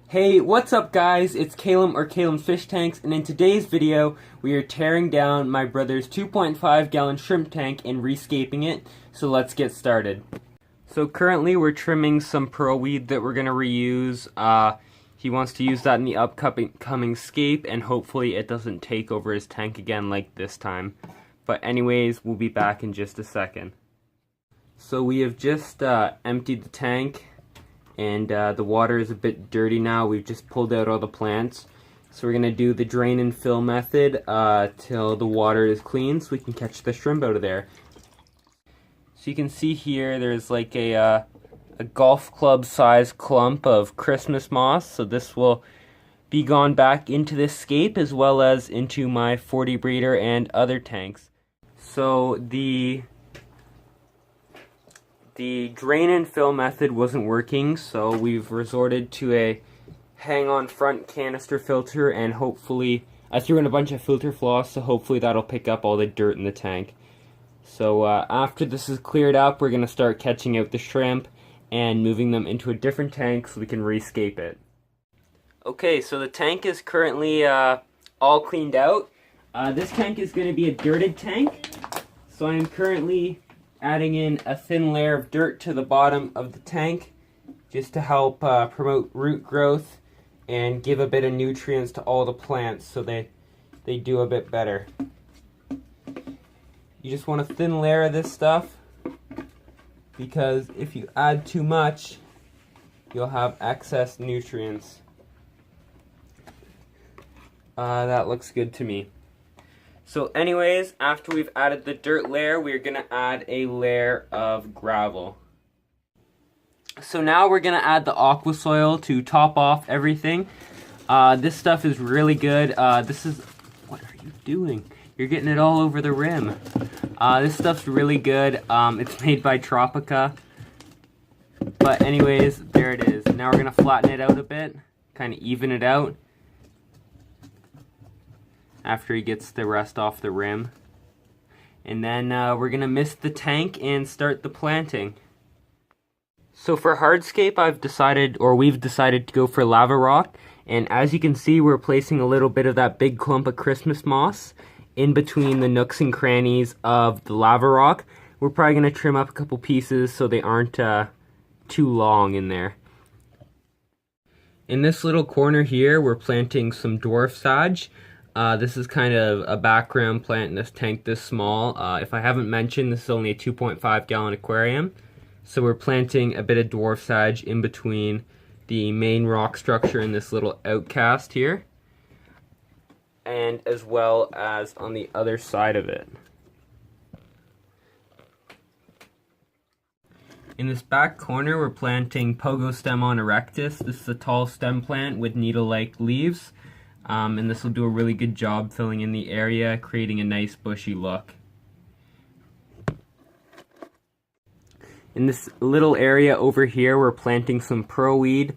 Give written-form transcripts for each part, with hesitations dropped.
Hey, what's up guys? It's Calum or Calum's Fish Tanks, and in today's video, we are tearing down my brother's 2.5 gallon shrimp tank and rescaping it, so let's get started. So currently we're trimming some pearl weed that we're going to reuse. He wants to use that in the upcoming scape, and hopefully it doesn't take over his tank again like this time. But anyways, we'll be back in just a second. So we have just emptied the tank, and the water is a bit dirty now. We've just pulled out all the plants. So we're going to do the drain and fill method till the water is clean so we can catch the shrimp out of there. So you can see here there's like a golf club size clump of Christmas moss. So this will be gone back into this scape as well as into my 40 breeder and other tanks. So the drain and fill method wasn't working, so we've resorted to a hang-on front canister filter, and hopefully I threw in a bunch of filter floss, so hopefully that'll pick up all the dirt in the tank. So after this is cleared up, we're going to start catching out the shrimp and moving them into a different tank so we can rescape it. Okay, so the tank is currently all cleaned out. This tank is going to be a dirted tank, so I'm currently adding in a thin layer of dirt to the bottom of the tank just to help promote root growth and give a bit of nutrients to all the plants so they do a bit better. You just want a thin layer of this stuff because if you add too much, you'll have excess nutrients. That looks good to me. So anyways, after we've added the dirt layer, we're going to add a layer of gravel. So now we're going to add the Aqua Soil to top off everything. This stuff is really good. What are you doing? You're getting it all over the rim. This stuff's really good. It's made by Tropica. But anyways, there it is. Now we're going to flatten it out a bit, kind of even it out after he gets the rest off the rim. And then we're going to mist the tank and start the planting. So for hardscape, we've decided to go for lava rock. And as you can see, we're placing a little bit of that big clump of Christmas moss in between the nooks and crannies of the lava rock. We're probably going to trim up a couple pieces so they aren't too long in there. In this little corner here, we're planting some dwarf sage. This is kind of a background plant in this tank this small. If I haven't mentioned, this is only a 2.5 gallon aquarium. So we're planting a bit of dwarf sage in between the main rock structure and this little outcast here, and as well as on the other side of it. In this back corner, we're planting Pogostemon erectus. This is a tall stem plant with needle-like leaves. And this will do a really good job filling in the area, creating a nice bushy look. In this little area over here, we're planting some pearl weed.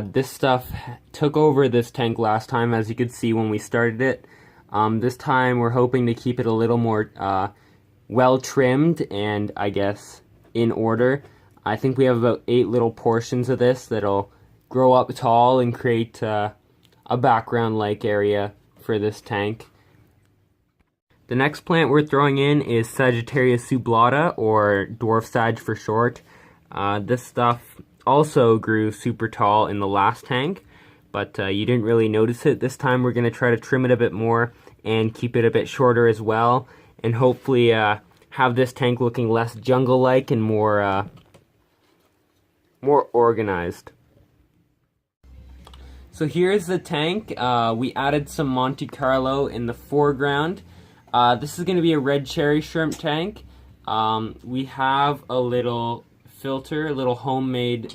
This stuff took over this tank last time, as you could see when we started it. This time we're hoping to keep it a little more well trimmed and, I guess, in order. I think we have about 8 little portions of this that'll grow up tall and create a background-like area for this tank. The next plant we're throwing in is Sagittarius sublata, or dwarf sage for short. This stuff also grew super tall in the last tank, but you didn't really notice it. This time we're going to try to trim it a bit more and keep it a bit shorter as well, and hopefully have this tank looking less jungle-like and more organized. So here's the tank. We added some Monte Carlo in the foreground. This is going to be a red cherry shrimp tank. We have a little filter, a little homemade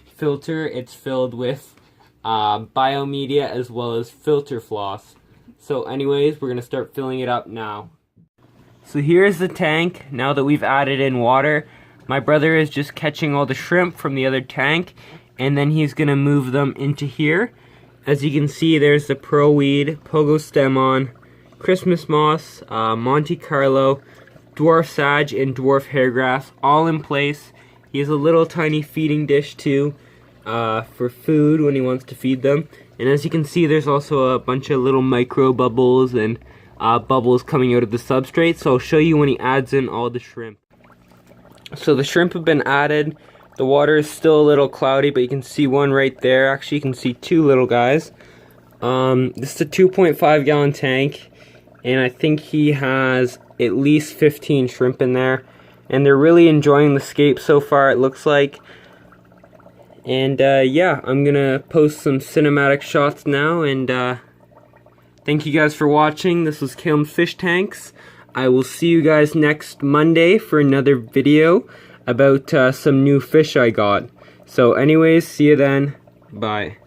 filter. It's filled with biomedia as well as filter floss. So anyways, we're going to start filling it up now. So here's the tank. Now that we've added in water, my brother is just catching all the shrimp from the other tank, and then he's going to move them into here. As you can see, there's the pearl weed, Pogostemon, Christmas moss, Monte Carlo, dwarf sage, and dwarf hairgrass all in place. He has a little tiny feeding dish too. for food when he wants to feed them. And as you can see, there's also a bunch of little micro bubbles and bubbles coming out of the substrate. So I'll show you when he adds in all the shrimp. So the shrimp have been added. The water is still a little cloudy, but you can see one right there. Actually, you can see two little guys. This is a 2.5 gallon tank, and I think he has at least 15 shrimp in there. And they're really enjoying the scape so far, it looks like. And yeah, I'm gonna post some cinematic shots now, and thank you guys for watching. This was Caleb's Fish Tanks. I will see you guys next Monday for another video about some new fish I got. So anyways, see you then. Bye.